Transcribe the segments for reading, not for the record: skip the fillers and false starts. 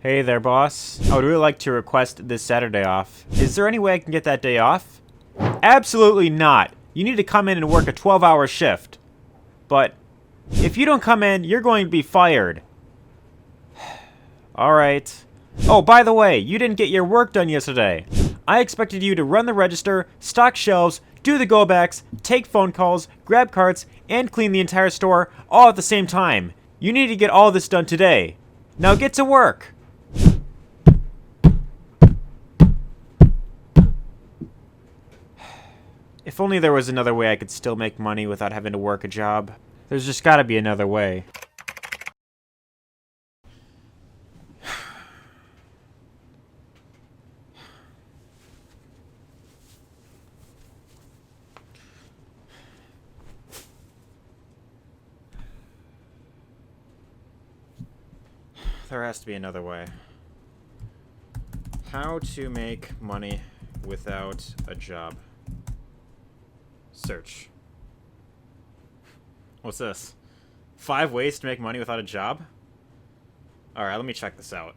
Hey there, boss. I would really like to request this Saturday off. Is there any way I can get that day off? Absolutely not. You need to come in and work a 12-hour shift. But if you don't come in, you're going to be fired. Alright. Oh, by the way, you didn't get your work done yesterday. I expected you to run the register, stock shelves, do the go-backs, take phone calls, grab carts, and clean the entire store all at the same time. You need to get all this done today. Now get to work. If only there was another way I could still make money without having to work a job. There's just gotta be another way. There has to be another way. How to make money without a job. Search. What's this? 5 ways to make money without a job? Alright, let me check this out.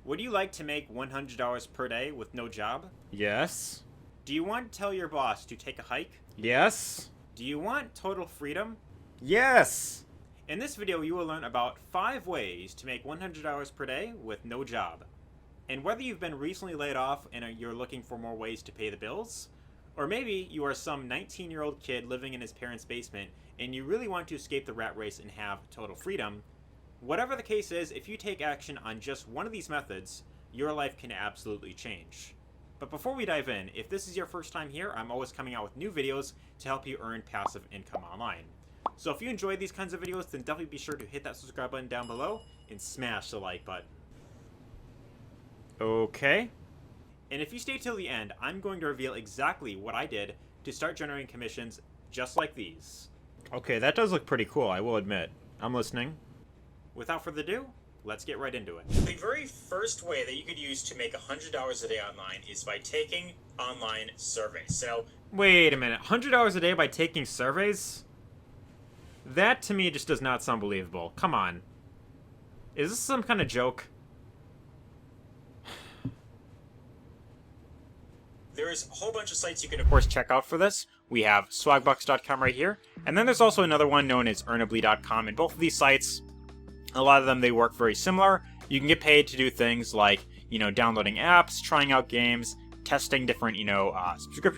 Would you like to make $100 per day with no job? Yes. Do you want to tell your boss to take a hike? Yes. Do you want total freedom? Yes. In this video, you will learn about 5 ways to make $100 per day with no job. And whether you've been recently laid off and you're looking for more ways to pay the bills, or maybe you are some 19-year-old kid living in his parents' basement and you really want to escape the rat race and have total freedom, whatever the case is, if you take action on just one of these methods, your life can absolutely change. But before we dive in, if this is your first time here, I'm always coming out with new videos to help you earn passive income online. So if you enjoy these kinds of videos, then definitely be sure to hit that subscribe button down below and smash the like button. Okay. And if you stay till the end, I'm going to reveal exactly what I did to start generating commissions just like these. Okay, that does look pretty cool, I will admit. I'm listening. Without further ado, let's get right into it. The very first way that you could use to make $100 a day online is by taking online surveys. So, wait a minute, $100 a day by taking surveys? That to me just does not sound believable. Come on. Is this some kind of joke? There's a whole bunch of sites you can, of course, check out for this. We have swagbucks.com right here, and then there's also another one known as earnably.com, and both of these sites, a lot of them, they work very similar. You can get paid to do things like, downloading apps, trying out games, testing different,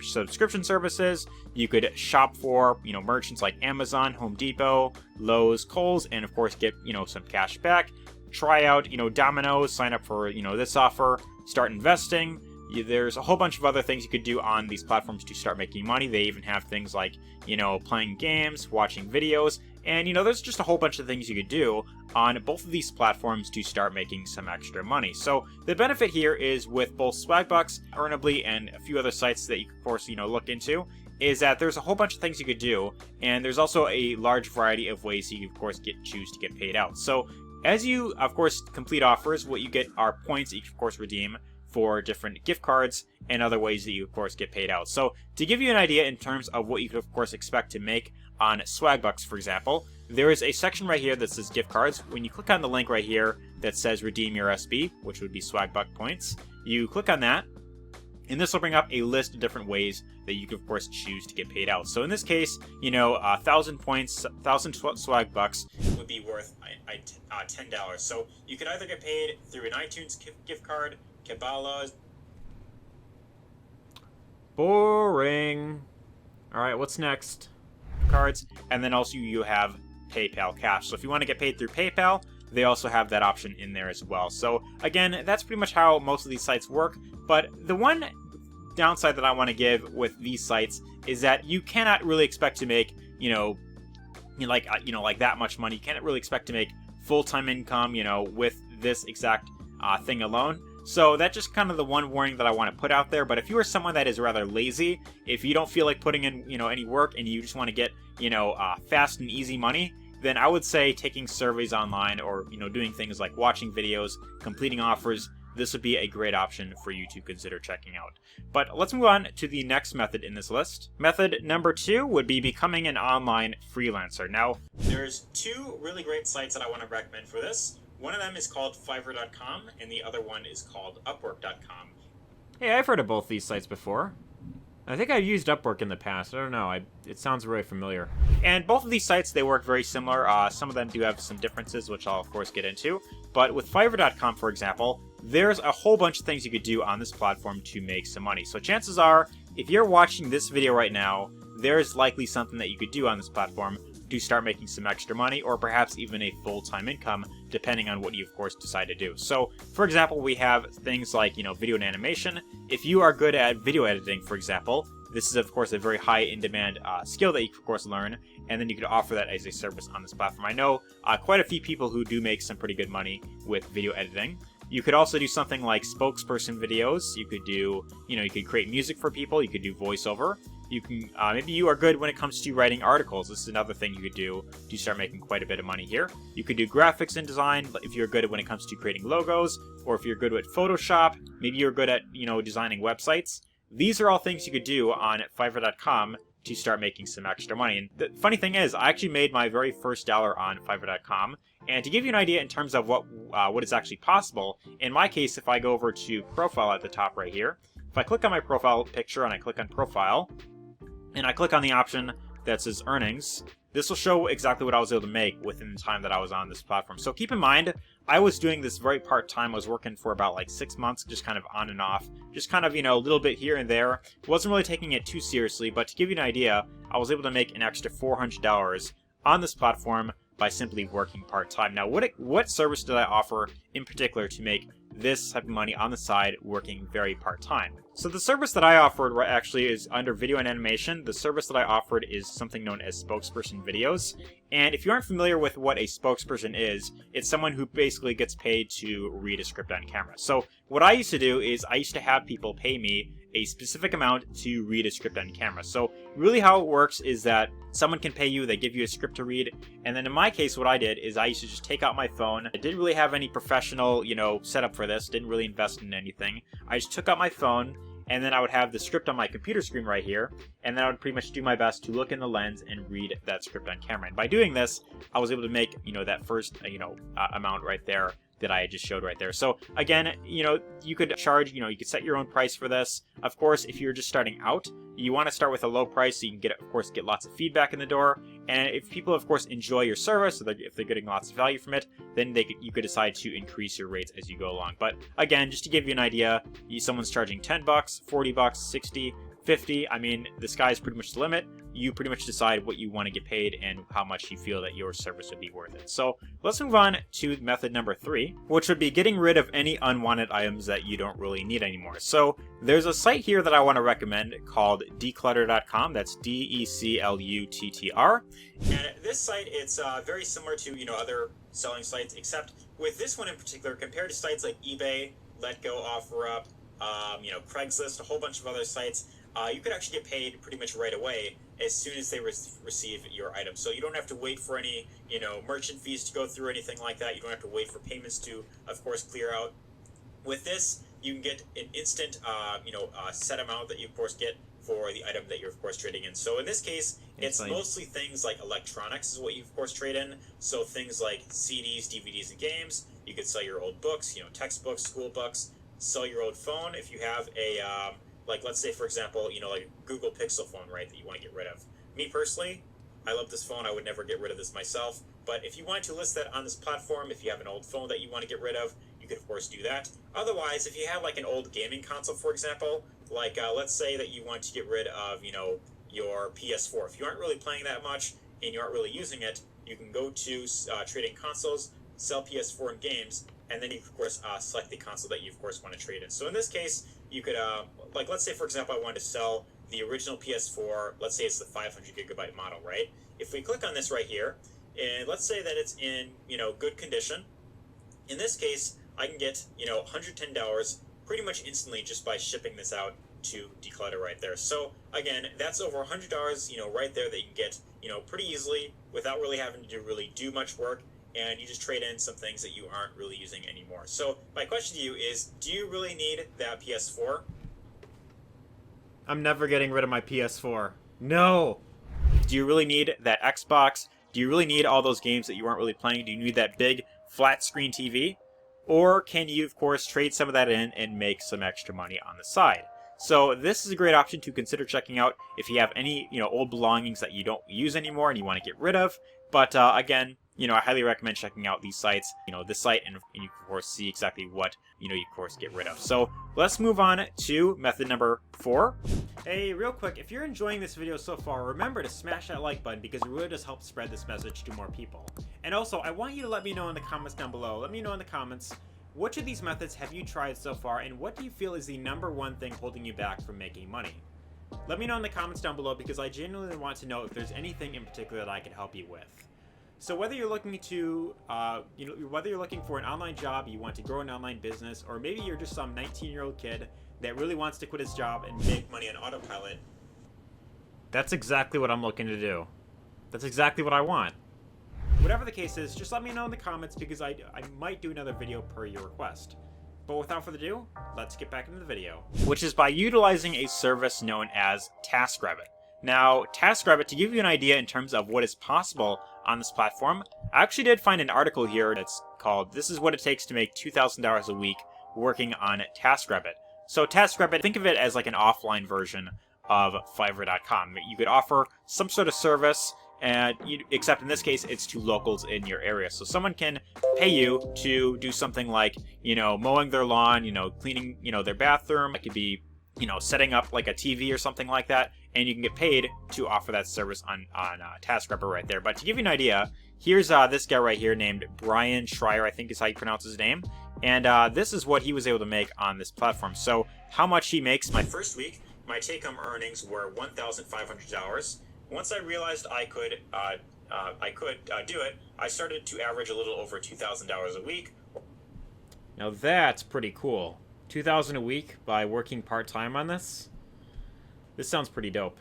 subscription services. You could shop for, merchants like Amazon, Home Depot, Lowe's, Kohl's, and of course get, some cash back. Try out, Domino's, sign up for, this offer, start investing. There's a whole bunch of other things you could do on these platforms to start making money. They even have things like, playing games, watching videos, and, there's just a whole bunch of things you could do on both of these platforms to start making some extra money. So the benefit here is with both Swagbucks, Earnably, and a few other sites that you can, of course, look into, is that there's a whole bunch of things you could do, and there's also a large variety of ways you, of course, choose to get paid out. So as you, of course, complete offers, what you get are points that you can, of course, redeem for different gift cards and other ways that you, of course, get paid out. So to give you an idea in terms of what you could, of course, expect to make on Swagbucks, for example, there is a section right here that says gift cards. When you click on the link right here that says redeem your SB, which would be Swagbuck points, you click on that, and this will bring up a list of different ways that you can, of course, choose to get paid out. So in this case, 1,000 points, 1,000 Swagbucks would be worth $10. So you could either get paid through an iTunes gift card, Cabela's. Boring. Alright, what's next? Cards. And then also you have PayPal Cash. So if you want to get paid through PayPal, they also have that option in there as well. So again, that's pretty much how most of these sites work. But the one downside that I want to give with these sites is that you cannot really expect to make, like that much money. You can't really expect to make full-time income, with this exact thing alone. So that's just kind of the one warning that I want to put out there. But if you are someone that is rather lazy, if you don't feel like putting in, any work and you just want to get, fast and easy money, then I would say taking surveys online or, doing things like watching videos, completing offers, this would be a great option for you to consider checking out. But let's move on to the next method in this list. Method number 2 would be becoming an online freelancer. Now, there's 2 really great sites that I want to recommend for this. One of them is called Fiverr.com, and the other one is called Upwork.com. Hey, I've heard of both these sites before. I think I've used Upwork in the past. I don't know. It sounds really familiar. And both of these sites, they work very similar. Some of them do have some differences, which I'll, of course, get into. But with Fiverr.com, for example, there's a whole bunch of things you could do on this platform to make some money. So chances are, if you're watching this video right now, there's likely something that you could do on this platform to start making some extra money, or perhaps even a full-time income, depending on what you, of course, decide to do. So, for example, we have things like, video and animation. If you are good at video editing, for example, this is, of course, a very high in-demand skill that you, of course, learn, and then you could offer that as a service on this platform. I know quite a few people who do make some pretty good money with video editing. You could also do something like spokesperson videos. You could do, you could create music for people. You could do voiceover. You can, maybe you are good when it comes to writing articles. This is another thing you could do to start making quite a bit of money here. You could do graphics and design if you're good at when it comes to creating logos, or if you're good at Photoshop, maybe you're good at, designing websites. These are all things you could do on Fiverr.com to start making some extra money. And the funny thing is, I actually made my very first dollar on Fiverr.com. And to give you an idea in terms of what is actually possible, in my case, if I go over to profile at the top right here, if I click on my profile picture and I click on profile, and I click on the option that says earnings, this will show exactly what I was able to make within the time that I was on this platform. So keep in mind, I was doing this very part-time. I was working for about like 6 months, just kind of on and off, just kind of, a little bit here and there. Wasn't really taking it too seriously, but to give you an idea, I was able to make an extra $400 on this platform by simply working part-time. Now, what service did I offer in particular to make this type of money on the side working very part-time? So the service that I offered actually is under video and animation. The service that I offered is something known as spokesperson videos. And if you aren't familiar with what a spokesperson is, it's someone who basically gets paid to read a script on camera. So what I used to do is I used to have people pay me a specific amount to read a script on camera. So really how it works is that someone can pay you, they give you a script to read, and then in my case what I did is I used to just take out my phone. I didn't really have any professional, setup for this, didn't really invest in anything. I just took out my phone, and then I would have the script on my computer screen right here, and then I would pretty much do my best to look in the lens and read that script on camera. And by doing this, I was able to make, that first, amount right there that I just showed right there. So again, you could charge, you could set your own price for this. Of course, if you're just starting out, you want to start with a low price so you can get lots of feedback in the door. And if people, of course, enjoy your service, or if they're getting lots of value from it, then you could decide to increase your rates as you go along. But again, just to give you an idea, someone's charging $10, $40, 60, 50. I mean, the sky's pretty much the limit. You pretty much decide what you want to get paid and how much you feel that your service would be worth it. So let's move on to method number 3, which would be getting rid of any unwanted items that you don't really need anymore. So there's a site here that I want to recommend called declutter.com. That's DECLUTTR. And this site, it's very similar to, other selling sites, except with this one in particular, compared to sites like eBay, Letgo, OfferUp, Craigslist, a whole bunch of other sites, you could actually get paid pretty much right away as soon as they receive your item. So you don't have to wait for any, merchant fees to go through or anything like that. You don't have to wait for payments to, of course, clear out. With this, you can get an instant, set amount that you, of course, get for the item that you're, of course, trading in. So in this case, it's mostly things like electronics is what you, of course, trade in. So things like CDs, DVDs, and games. You could sell your old books, textbooks, school books, sell your old phone if you have a... let's say, for example, like a Google Pixel phone, right, that you want to get rid of. Me personally, I love this phone. I would never get rid of this myself. But if you want to list that on this platform, if you have an old phone that you want to get rid of, you could, of course, do that. Otherwise, if you have, like, an old gaming console, for example, like, let's say that you want to get rid of, your PS4. If you aren't really playing that much and you aren't really using it, you can go to trading consoles, sell PS4 and games, and then you, of course, select the console that you, of course, want to trade in. So in this case, you could, let's say, for example, I wanted to sell the original PS4. Let's say it's the 500 gigabyte model, right? If we click on this right here, and let's say that it's in, good condition. In this case, I can get, $110 pretty much instantly just by shipping this out to Declutter right there. So again, that's over $100, right there that you can get, pretty easily without really having to really do much work. and you just trade in some things that you aren't really using anymore. So my question to you is, do you really need that PS4? I'm never getting rid of my PS4. No! Do you really need that Xbox? Do you really need all those games that you aren't really playing? Do you need that big flat screen TV? Or can you, of course, trade some of that in and make some extra money on the side? So this is a great option to consider checking out if you have any, old belongings that you don't use anymore and you want to get rid of. But again, I highly recommend checking out these sites, this site, and you can, of course, see exactly what, you, of course, get rid of. So let's move on to method number 4. Hey, real quick, if you're enjoying this video so far, remember to smash that like button because it really does help spread this message to more people. And also, I want you to let me know in the comments down below. Let me know in the comments, which of these methods have you tried so far, and what do you feel is the #1 thing holding you back from making money? Let me know in the comments down below because I genuinely want to know if there's anything in particular that I can help you with. So whether you're looking to, whether you're looking for an online job, you want to grow an online business, or maybe you're just some 19-year-old kid that really wants to quit his job and make money on autopilot, that's exactly what I'm looking to do. That's exactly what I want. Whatever the case is, just let me know in the comments because I might do another video per your request. But without further ado, let's get back into the video. Which is by utilizing a service known as TaskRabbit. Now, TaskRabbit, to give you an idea in terms of what is possible on this platform, I actually did find an article here that's called "This is what it takes to make $2,000 a week working on TaskRabbit." So TaskRabbit, think of it as like an offline version of Fiverr.com. You could offer some sort of service, except in this case, it's to locals in your area. So someone can pay you to do something like, mowing their lawn, cleaning, their bathroom. It could be, setting up like a TV or something like that. And you can get paid to offer that service on TaskRabbit right there. But to give you an idea, here's this guy right here named Brian Schreier, I think is how you pronounce his name. And this is what he was able to make on this platform. So how much he makes. My first week, my take-home earnings were $1,500. Once I realized I could do it, I started to average a little over $2,000 a week. Now that's pretty cool. $2,000 a week by working part-time on this? This sounds pretty dope.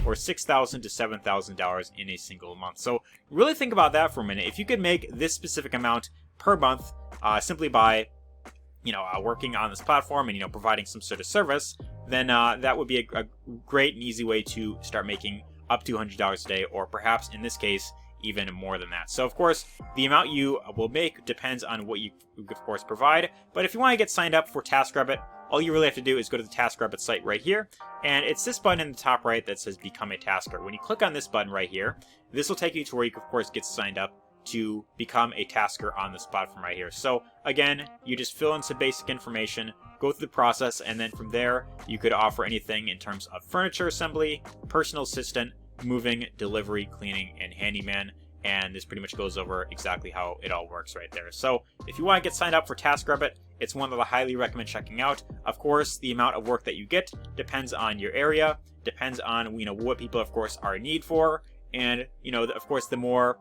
Or $6,000 to $7,000 in a single month. So really think about that for a minute. If you could make this specific amount per month simply by working on this platform and providing some sort of service, then that would be a great and easy way to start making up to $100 a day, or perhaps in this case even more than that. So of course the amount you will make depends on what you of course provide. But if you want to get signed up for TaskRabbit, all you really have to do is go to the TaskRabbit site right here, and it's this button in the top right that says Become a Tasker. When you click on this button right here, this will take you to where you can of course get signed up to become a tasker on this platform right here. So again, you just fill in some basic information, go through the process, and then from there you could offer anything in terms of furniture assembly, personal assistant, moving, delivery, cleaning, and handyman. And this pretty much goes over exactly how it all works right there. So if you want to get signed up for TaskRabbit, it's one that I highly recommend checking out. Of course, the amount of work that you get depends on your area, depends on what people of course are in need for, and of course the more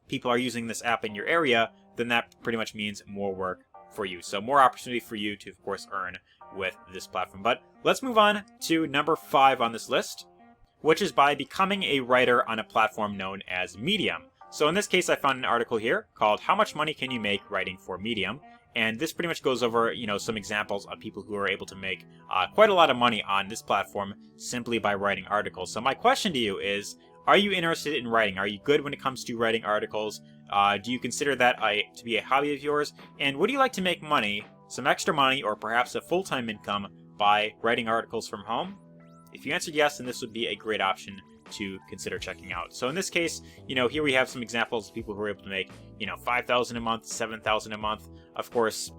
people are using this app in your area, then that pretty much means more work for you. So more opportunity for you to of course earn with this platform. But let's move on to number 5 on this list, which is by becoming a writer on a platform known as Medium. So in this case, I found an article here called "How Much Money Can You Make Writing for Medium?" And this pretty much goes over, some examples of people who are able to make quite a lot of money on this platform simply by writing articles. So my question to you is, are you interested in writing? Are you good when it comes to writing articles? Do you consider that to be a hobby of yours? And would you like to make money, some extra money, or perhaps a full-time income by writing articles from home? If you answered yes, then this would be a great option to consider checking out. So in this case, here we have some examples of people who are able to make, $5,000 a month, $7,000 a month. Of course,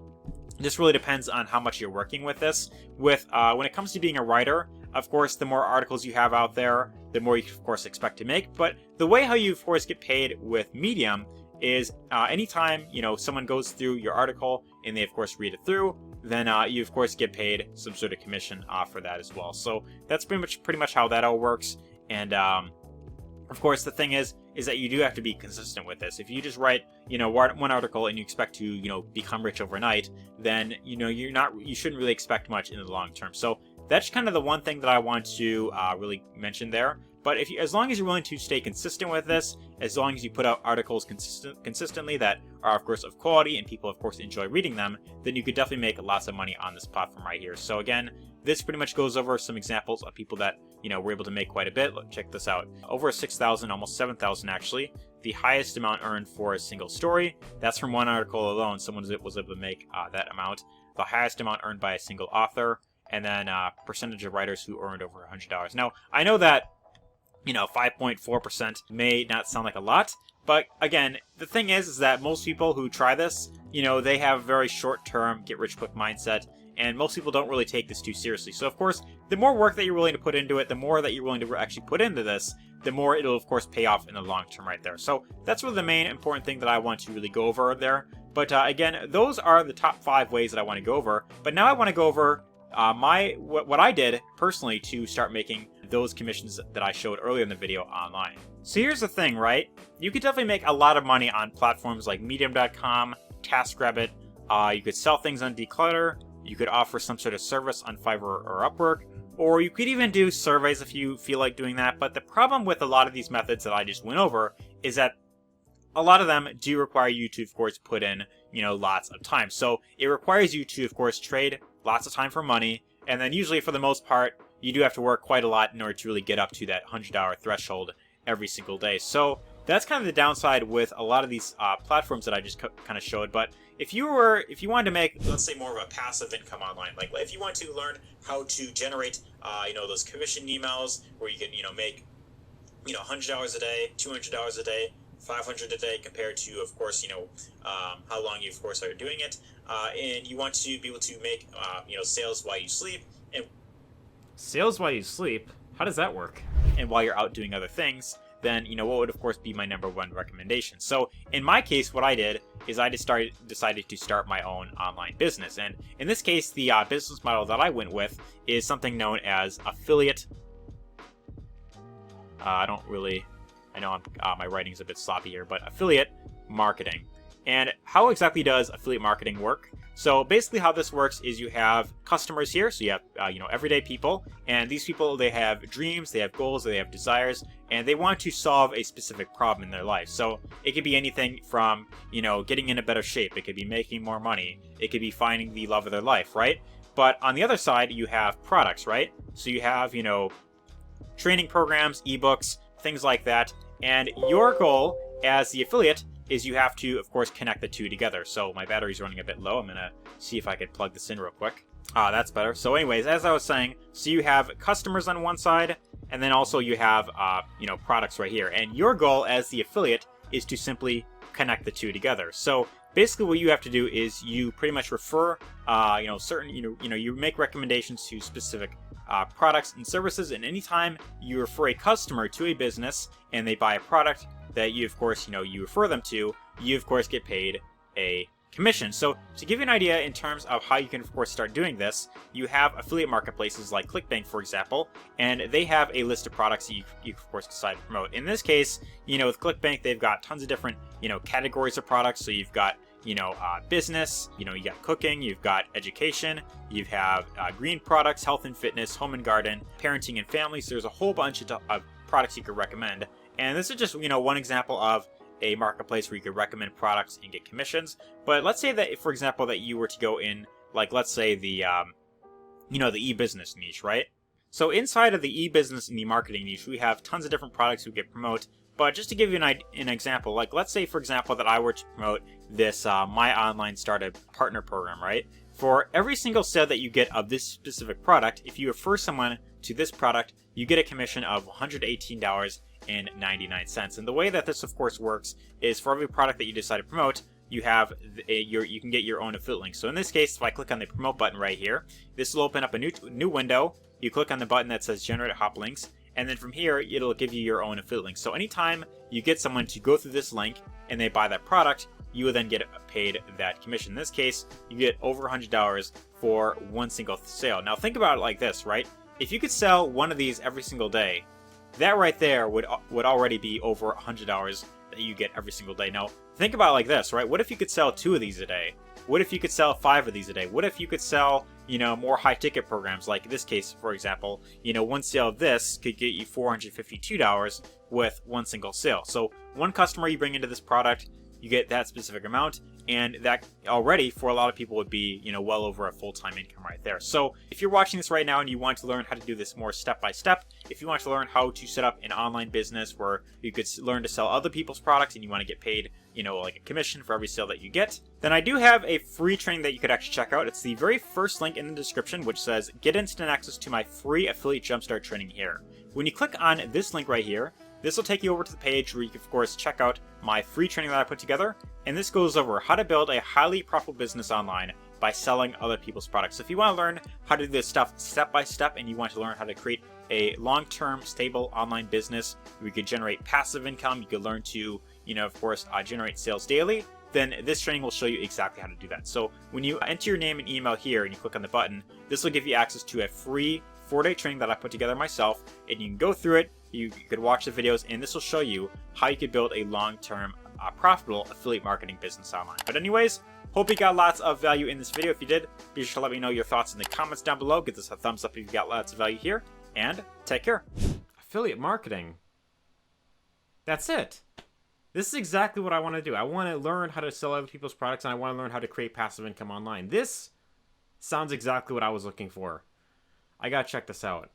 this really depends on how much you're working with this. When it comes to being a writer, of course, the more articles you have out there, the more you of course expect to make. But the way how you of course get paid with Medium is anytime someone goes through your article and they of course read it through, then you of course get paid some sort of commission for that as well. So that's pretty much how that all works. And of course, the thing is that you do have to be consistent with this. If you just write, one article and you expect to, become rich overnight, then, you shouldn't really expect much in the long term. So that's kind of the one thing that I want to really mention there. But as long as you're willing to stay consistent with this, as long as you put out articles consistently that are, of course, of quality and people, of course, enjoy reading them, then you could definitely make lots of money on this platform right here. So again, this pretty much goes over some examples of people that, were able to make quite a bit. Check this out. Over 6,000, almost 7,000 actually. The highest amount earned for a single story. That's from one article alone. Someone was able to make that amount. The highest amount earned by a single author. And then percentage of writers who earned over $100. Now, I know that 5.4% may not sound like a lot, but again, the thing is that most people who try this, they have a very short-term, get-rich-quick mindset, and most people don't really take this too seriously. So, of course, the more work that you're willing to put into it, the more that you're willing to actually put into this, the more it'll, of course, pay off in the long term right there. So, that's really the main important thing that I want to really go over there. But, again, those are the top 5 ways that I want to go over. But now I want to go over what I did personally to start making those commissions that I showed earlier in the video online. So here's the thing, right? You could definitely make a lot of money on platforms like Medium.com, TaskRabbit. You could sell things on Declutter. You could offer some sort of service on Fiverr or Upwork. Or you could even do surveys if you feel like doing that. But the problem with a lot of these methods that I just went over is that a lot of them do require you to, of course, put in, lots of time. So it requires you to, of course, trade lots of time for money. And then usually, for the most part, you do have to work quite a lot in order to really get up to that $100 threshold every single day. So that's kind of the downside with a lot of these platforms that I just kind of showed. But if you wanted to make, let's say, more of a passive income online, like if you want to learn how to generate, those commission emails where you can, make, $100 a day, $200 a day, $500 a day, compared to, of course, how long you, of course, are doing it, and you want to be able to make, sales while you sleep. And sales while you sleep? How does that work? And while you're out doing other things, then, what would, of course, be my #1 recommendation? So, in my case, what I did is I just decided to start my own online business. And in this case, the business model that I went with is something known as affiliate. I know my writing's a bit sloppy here, but affiliate marketing. And how exactly does affiliate marketing work? So basically how this works is you have customers here. So you have, everyday people, and these people, they have dreams, they have goals, they have desires, and they want to solve a specific problem in their life. So it could be anything from, getting in a better shape. It could be making more money. It could be finding the love of their life, right? But on the other side, you have products, right? So you have, training programs, ebooks, things like that. And your goal as the affiliate is you have to, of course, connect the two together. So my battery's running a bit low. I'm going to see if I could plug this in real quick. That's better. So anyways, as I was saying, so you have customers on one side, and then also you have, products right here. And your goal as the affiliate is to simply connect the two together. So basically what you have to do is you pretty much refer, you make recommendations to specific products and services. And anytime you refer a customer to a business and they buy a product that you, of course, you refer them to, you, of course, get paid a commission. So to give you an idea in terms of how you can, of course, start doing this, you have affiliate marketplaces like ClickBank, for example, and they have a list of products that you of course, decide to promote. In this case, with ClickBank, they've got tons of different, categories of products. So you've got, business, you got cooking, you've got education, you have green products, health and fitness, home and garden, parenting and family. So there's a whole bunch of products you could recommend. And this is just, one example of a marketplace where you could recommend products and get commissions. But let's say that, for example, that you were to go in, like, let's say the, the e-business niche, right? So inside of the e-business and e-marketing niche, we have tons of different products we could promote. But just to give you an example, like, let's say, for example, that I were to promote this My Online Startup Partner Program, right? For every single sale that you get of this specific product, if you refer someone to this product, you get a commission of $118.99. And the way that this, of course, works is for every product that you decide to promote, you have you can get your own affiliate link. So in this case, if I click on the promote button right here, this will open up a new window. You click on the button that says generate hop links, and then from here, it'll give you your own affiliate link. So anytime you get someone to go through this link and they buy that product, you will then get paid that commission. In this case, you get over $100 for one single sale. Now think about it like this, right? If you could sell one of these every single day, that right there would already be over $100 that you get every single day. Now think about it like this, right? What if you could sell 2 of these a day? What if you could sell 5 of these a day? What if you could sell, more high ticket programs like this case, for example, one sale of this could get you $452 with one single sale. So one customer you bring into this product, you get that specific amount, and that already for a lot of people would be, well over a full-time income right there. So if you're watching this right now and you want to learn how to do this more step by step, if you want to learn how to set up an online business where you could learn to sell other people's products and you want to get paid, like a commission for every sale that you get, then I do have a free training that you could actually check out. It's the very first link in the description, which says get instant access to my free affiliate jumpstart training here. When you click on this link right here, this will take you over to the page where you can, of course, check out my free training that I put together. And this goes over how to build a highly profitable business online by selling other people's products. So if you want to learn how to do this stuff step by step and you want to learn how to create a long-term, stable online business where you could generate passive income, you could learn to, of course, generate sales daily, then this training will show you exactly how to do that. So when you enter your name and email here and you click on the button, this will give you access to a free 4-day training that I put together myself, and you can go through it, you could watch the videos, and this will show you how you could build a long-term, profitable affiliate marketing business online. But anyways, hope you got lots of value in this video. If you did, be sure to let me know your thoughts in the comments down below. Give this a thumbs up if you got lots of value here, and take care. Affiliate marketing. That's it. This is exactly what I want to do. I want to learn how to sell other people's products, and I want to learn how to create passive income online. This sounds exactly what I was looking for. I gotta check this out.